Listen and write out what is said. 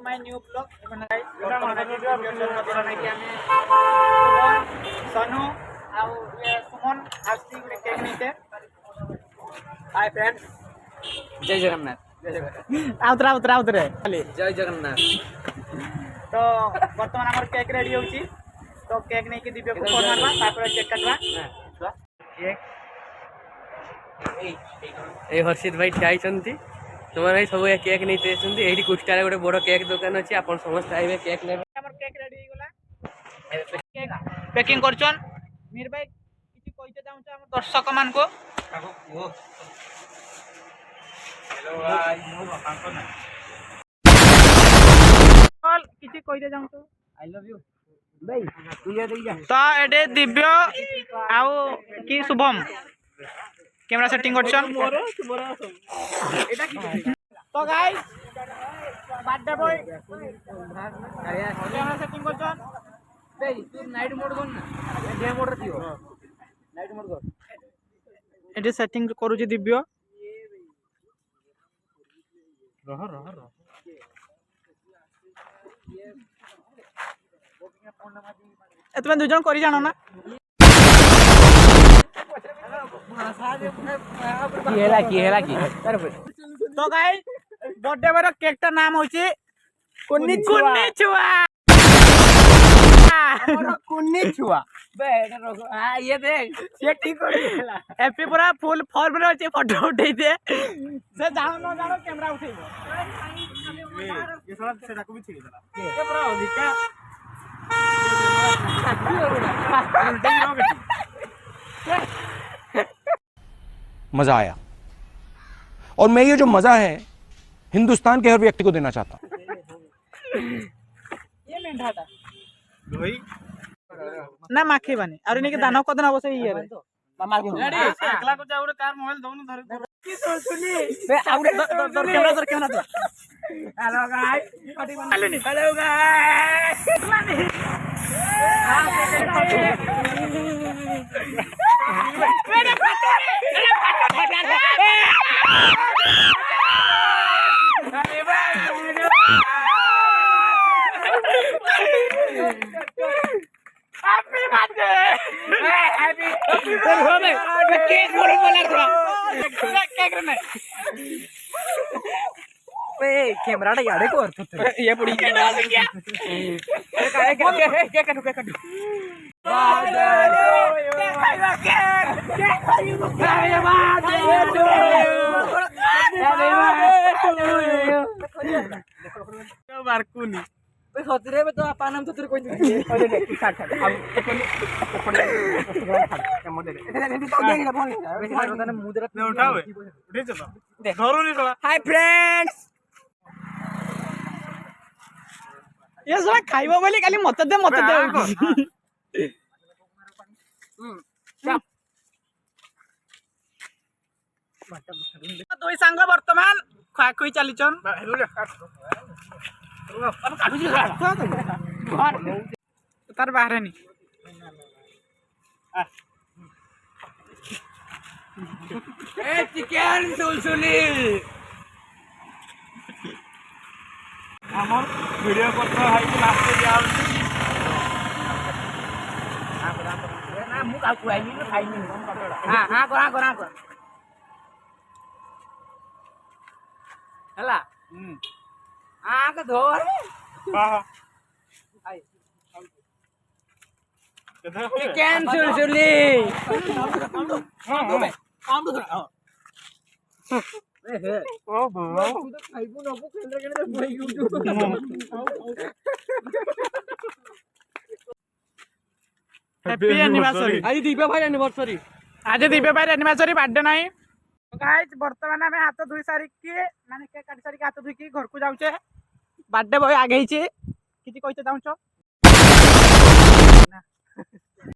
my new blog सनु आउ ये सुमन आस्ती गुटे cake नीचे हाय फ्रेंड्स जय जगन्नाथ आउतरे खाली जय जगन्नाथ तो वर्तमान हमर केक रेडी होची तो केक नहीं कि दिव्य को फोन मारबा तापर केक काटबा केक ए हर्षित भाई ठियाई तुम भाई सब केक नहीं ये कुष्टार गोटे बड़ केक दुकान अच्छी आप समस्त आइए केक ने हमर केक रेडी हो गला केक पैकिंग करछन मीर भाई किछि कहिते जाउछ हम दर्शक मान को हेलो भाई मो बापा ना कॉल किछि कहिते जाउछ आई लव यू भाई तू ये दे जा तो एडे दिव्य आउ की शुभम कैमरा सेटिंग करछन एटा की तो guys birthday boy camera setting करछन दे तू नाइट मोड कर ना डे मोड रे थियो नाइट मोड कर एटे सेटिंग करू छी दिव्य रह ए तुम दु जन करी जानो ना की तो गाइस बर्थडे बॉय केक ता नाम होची कुन्नीचुआ कुन्नीचुआ बे हां ये देख ये ठीक हो गेला हैप्पी पूरा फुल फॉर्म रे अछि फोटो उठै दे से जानो न जानो कैमरा उठैबो ये साला से डाकू भी छिड़ी देला ए पूरा अधिका मजा आया और मैं ये जो मजा है हिंदुस्तान के हर व्यक्ति को देना चाहता हूं ये मेंढा था भाई ना माखी बने और इनके दाना को देना बसे ये रे मामा के रेडी एकला को जाउरे कार मोबाइल दोनु धरे की सुनी बे आउरे दर कैमरा तो हेलो गाइस हेलो गाइस मेरे हैप्पी बर्थडे हैप्पी केक बोलो बोला थोड़ा केक रे बे कैमरा टा याडे को अर्थ ये पड़ी के डाल गया केक काटू बारकुनी सतरे में तो आपा नाम सतरे कोई नहीं अरे देख काट काट अब उठाओ उठे चलो धरो नहीं चला हाय फ्रेंड्स ये साला खाइबो बोली खाली मत दे दुई सांग वर्तमान खुई चलीचन तार बाहर नहीं चिकेन सुलसुली हमर वीडियो करतो भाई के लास्ट में जाओ ना मु का खुआई नहीं खाई नहीं हां करा कर हला आके धोर हां आई चिकेन सुलसुली काम तो ओ बाबा तू तो खाइबो न को केंद्र केंद्र भाई यूट्यूब हैप्पी एनिवर्सरी आज दिव्य भाई एनिवर्सरी बर्थडे नाही गाइस वर्तमान में हाथ धुई सारी के माने केक काट सारी के हाथ धुई के घर को जाउछे बर्थडे बॉय आ गई छे किछि कहते जाउछो